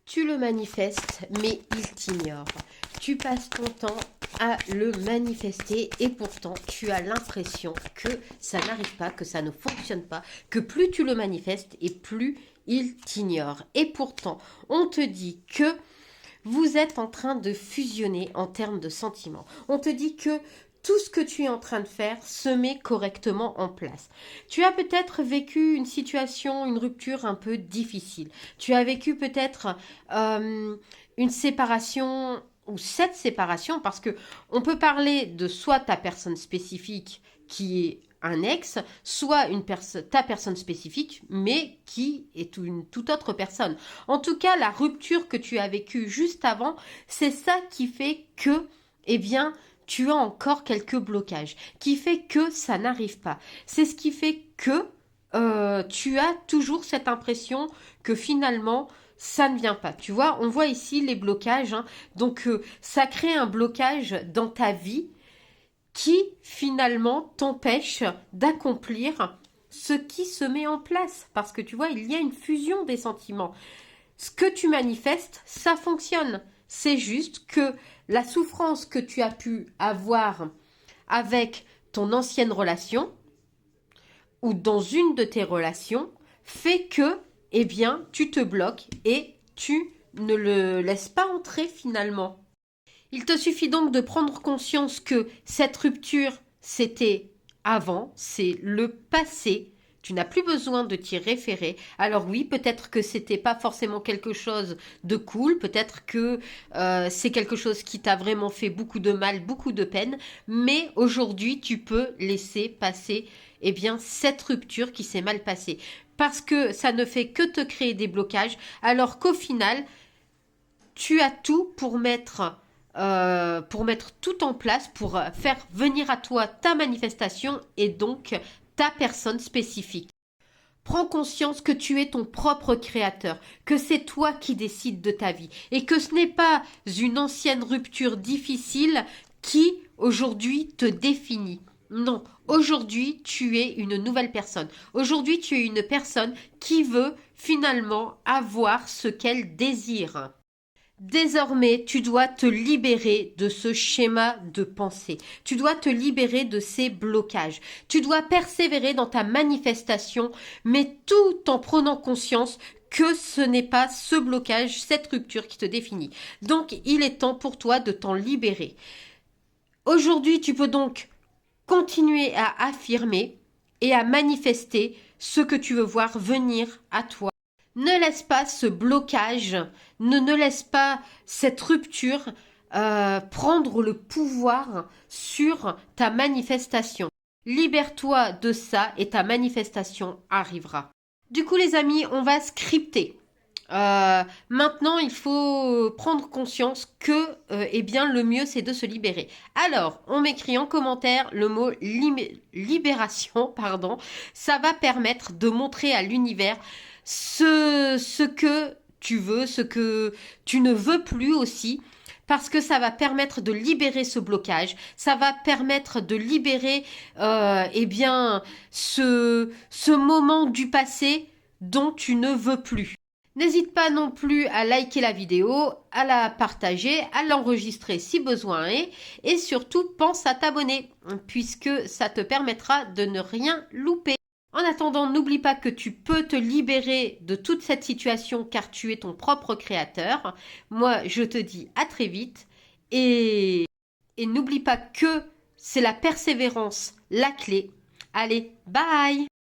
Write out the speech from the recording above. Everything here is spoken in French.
Tu le manifestes, mais il t'ignore. Tu passes ton temps à le manifester et pourtant tu as l'impression que ça n'arrive pas, que ça ne fonctionne pas, que plus tu le manifestes et plus il t'ignore. Et pourtant, on te dit que vous êtes en train de fusionner en termes de sentiments. On te dit que tout ce que tu es en train de faire se met correctement en place. Tu as peut-être vécu une situation, une rupture un peu difficile. Tu as vécu peut-être une séparation ou cette séparation, parce que on peut parler de soit ta personne spécifique qui est un ex, soit ta personne spécifique, mais qui est une toute autre personne. En tout cas, la rupture que tu as vécue juste avant, c'est ça qui fait que, eh bien, tu as encore quelques blocages, qui fait que ça n'arrive pas. C'est ce qui fait que tu as toujours cette impression que finalement, ça ne vient pas. Tu vois, on voit ici les blocages, hein. Donc, ça crée un blocage dans ta vie qui finalement t'empêche d'accomplir ce qui se met en place. Parce que tu vois, il y a une fusion des sentiments. Ce que tu manifestes, ça fonctionne. C'est juste que la souffrance que tu as pu avoir avec ton ancienne relation ou dans une de tes relations fait que, eh bien, tu te bloques et tu ne le laisses pas entrer finalement. Il te suffit donc de prendre conscience que cette rupture, c'était avant, c'est le passé. Tu n'as plus besoin de t'y référer. Alors oui, peut-être que c'était pas forcément quelque chose de cool, peut-être que c'est quelque chose qui t'a vraiment fait beaucoup de mal, beaucoup de peine, mais aujourd'hui, tu peux laisser passer eh bien cette rupture qui s'est mal passée parce que ça ne fait que te créer des blocages alors qu'au final, tu as tout pour mettre tout en place, pour faire venir à toi ta manifestation et donc ta personne spécifique. Prends conscience que tu es ton propre créateur, que c'est toi qui décides de ta vie et que ce n'est pas une ancienne rupture difficile qui aujourd'hui te définit. Non, aujourd'hui tu es une nouvelle personne. Aujourd'hui tu es une personne qui veut finalement avoir ce qu'elle désire. Désormais, tu dois te libérer de ce schéma de pensée. Tu dois te libérer de ces blocages. Tu dois persévérer dans ta manifestation, mais tout en prenant conscience que ce n'est pas ce blocage, cette rupture qui te définit. Donc, il est temps pour toi de t'en libérer. Aujourd'hui, tu peux donc continuer à affirmer et à manifester ce que tu veux voir venir à toi. Ne laisse pas ce blocage, ne laisse pas cette rupture prendre le pouvoir sur ta manifestation. Libère-toi de ça et ta manifestation arrivera. Du coup, les amis, on va scripter. Maintenant, il faut prendre conscience que, eh bien, le mieux, c'est de se libérer. Alors, on m'écrit en commentaire le mot libération, pardon. Ça va permettre de montrer à l'univers ce que tu veux, ce que tu ne veux plus aussi. Parce que ça va permettre de libérer ce blocage, ça va permettre de libérer, eh bien, ce moment du passé dont tu ne veux plus. N'hésite pas non plus à liker la vidéo, à la partager, à l'enregistrer si besoin est, et surtout pense à t'abonner, puisque ça te permettra de ne rien louper. En attendant, n'oublie pas que tu peux te libérer de toute cette situation car tu es ton propre créateur. Moi, je te dis à très vite et n'oublie pas que c'est la persévérance la clé. Allez, bye!